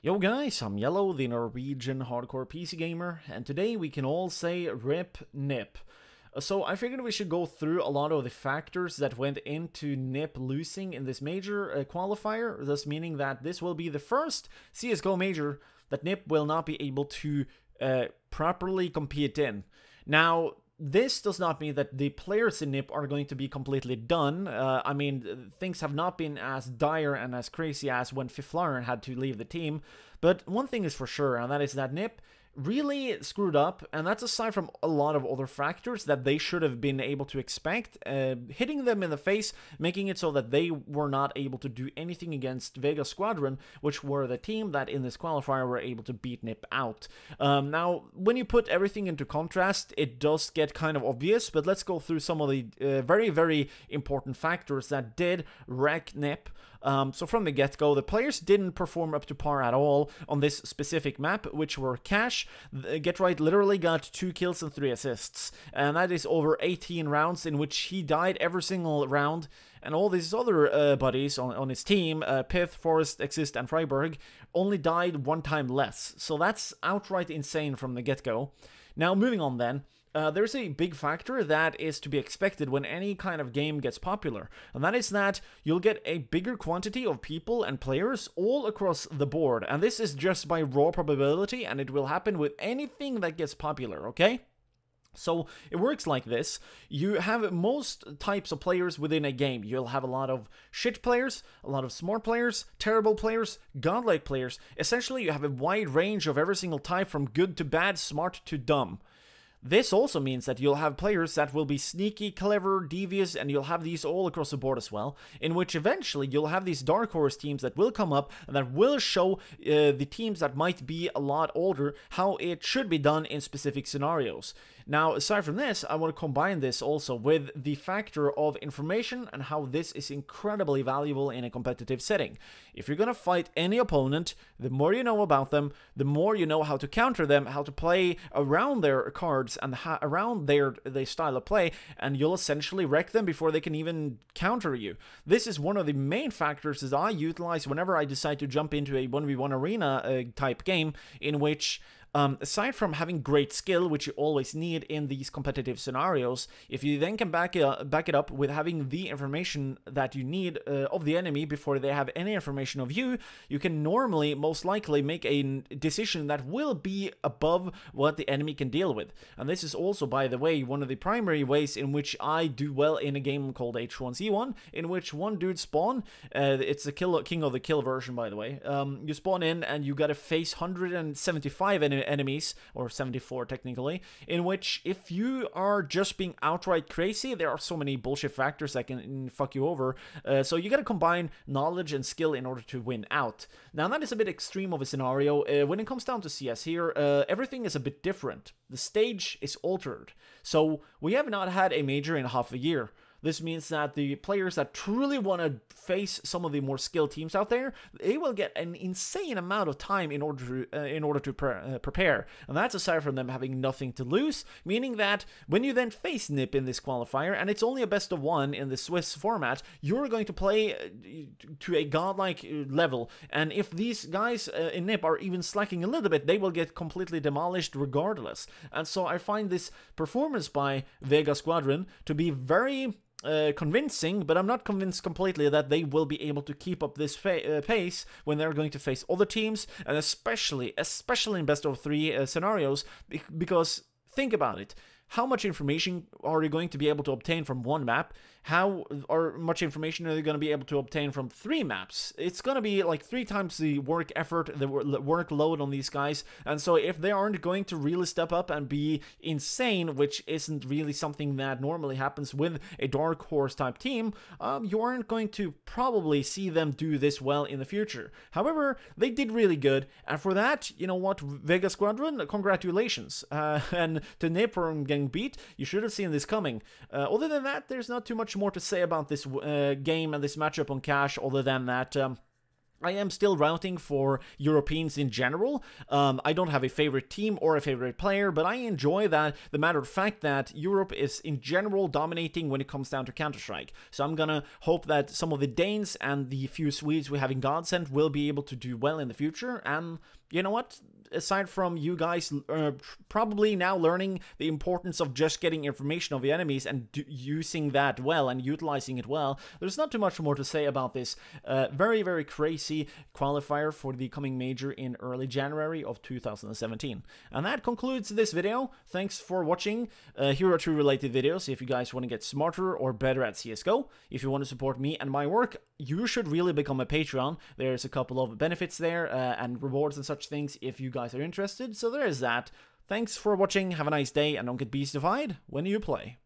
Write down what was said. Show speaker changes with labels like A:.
A: Yo guys, I'm Yellow, the Norwegian hardcore PC gamer, and today we can all say RIP NIP. So I figured we should go through a lot of the factors that went into NIP losing in this major qualifier, thus meaning that this will be the first CSGO major that NIP will not be able to properly compete in. Now, this does not mean that the players in NIP are going to be completely done. I mean, things have not been as dire and as crazy as when Fiflaren had to leave the team. But one thing is for sure, and that is that NIP really screwed up, and that's aside from a lot of other factors that they should have been able to expect, hitting them in the face, making it so that they were not able to do anything against Vega Squadron, which were the team that in this qualifier were able to beat NIP out. Now, when you put everything into contrast, it does get kind of obvious, but let's go through some of the very, very important factors that did wreck NIP. So from the get-go, the players didn't perform up to par at all on this specific map, which were Cash. Get Right literally got 2 kills and 3 assists, and that is over 18 rounds in which he died every single round, and all these other buddies on his team, Pith, Forrest, Exist, and Freiburg, only died 1 time less. So that's outright insane from the get-go. Now, moving on then. There's a big factor that is to be expected when any kind of game gets popular, and that is that you'll get a bigger quantity of people and players all across the board, and this is just by raw probability, and it will happen with anything that gets popular, okay? So it works like this. You have most types of players within a game. You'll have a lot of shit players, a lot of smart players, terrible players, godlike players. Essentially, you have a wide range of every single type from good to bad, smart to dumb. This also means that you'll have players that will be sneaky, clever, devious, and you'll have these all across the board as well, in which eventually you'll have these dark horse teams that will come up and that will show the teams that might be a lot older how it should be done in specific scenarios. Now, aside from this, I want to combine this also with the factor of information and how this is incredibly valuable in a competitive setting. If you're going to fight any opponent, the more you know about them, the more you know how to counter them, how to play around their cards and around their style of play, and you'll essentially wreck them before they can even counter you. This is one of the main factors that I utilize whenever I decide to jump into a 1v1 arena type game, in which aside from having great skill, which you always need in these competitive scenarios, if you then can back it up with having the information that you need of the enemy before they have any information of you, you can normally, most likely, make a decision that will be above what the enemy can deal with. And this is also, by the way, one of the primary ways in which I do well in a game called H1Z1, in which one dude spawn, it's the King of the Kill version, by the way. You spawn in and you gotta face 175 enemies, or 74 technically, in which if you are just being outright crazy, there are so many bullshit factors that can fuck you over, so you gotta combine knowledge and skill in order to win out. Now that is a bit extreme of a scenario. When it comes down to CS here, everything is a bit different. The stage is altered, so we have not had a major in half a year. This means that the players that truly want to face some of the more skilled teams out there, they will get an insane amount of time in order to prepare. And that's aside from them having nothing to lose, meaning that when you then face NIP in this qualifier, and it's only a best of 1 in the Swiss format, you're going to play to a godlike level. And if these guys in NIP are even slacking a little bit, they will get completely demolished regardless. And so I find this performance by Vega Squadron to be very convincing, but I'm not convinced completely that they will be able to keep up this pace when they're going to face other teams, and especially in best of 3 scenarios, because think about it. How much information are you going to be able to obtain from 1 map? How much information are you going to be able to obtain from 3 maps? It's going to be like 3 times the work effort, the workload on these guys. And so if they aren't going to really step up and be insane, which isn't really something that normally happens with a dark horse type team, you aren't going to probably see them do this well in the future. However, they did really good, and for that, you know what, Vega Squadron, congratulations. And to NIP from getting beat, you should have seen this coming. Other than that, there's not too much more to say about this game and this matchup on Cash, other than that I am still rooting for Europeans in general. I don't have a favorite team or a favorite player, but I enjoy that the matter of fact that Europe is in general dominating when it comes down to Counter-Strike. So I'm gonna hope that some of the Danes and the few Swedes we have in Godsend will be able to do well in the future. And you know what? Aside from you guys probably now learning the importance of just getting information of the enemies and using that well and utilizing it well, there's not too much more to say about this very, very crazy qualifier for the coming major in early January of 2017. And that concludes this video. Thanks for watching. Here are 2 related videos if you guys want to get smarter or better at CSGO. If you want to support me and my work, you should really become a Patreon. There's a couple of benefits there and rewards and such things if you guys are interested. So there is that. Thanks for watching, have a nice day, and don't get beastified when you play.